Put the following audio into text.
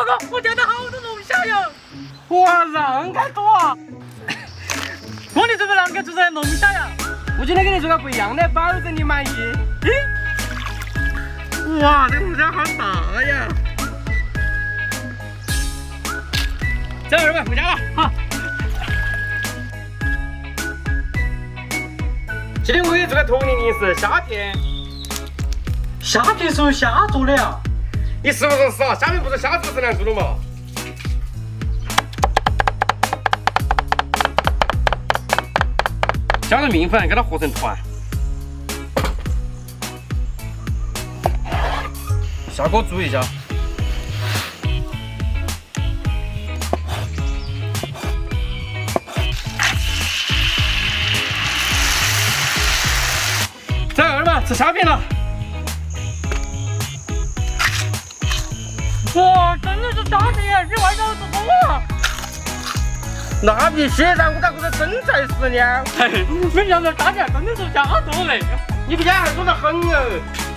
哥，我钓到好多龙虾哟！哇，让开多啊！我你准备啷个做成龙虾呀？我今天给你做个不一样的，保证你满意。哇，这龙虾好大呀！走，二位回家了。好。今天我给你做个童年零食虾片。虾片是用虾做的呀？你是不是死啊？虾片不是虾子是难做的嘛？加入面粉，给它和成团。下锅煮一下。走，二嘛，吃虾片了。哇，真的是虾片，比外头做多了。那必须噻，我咋个是真材实料？没想到虾片真的是虾做的。你比他还做得很哦。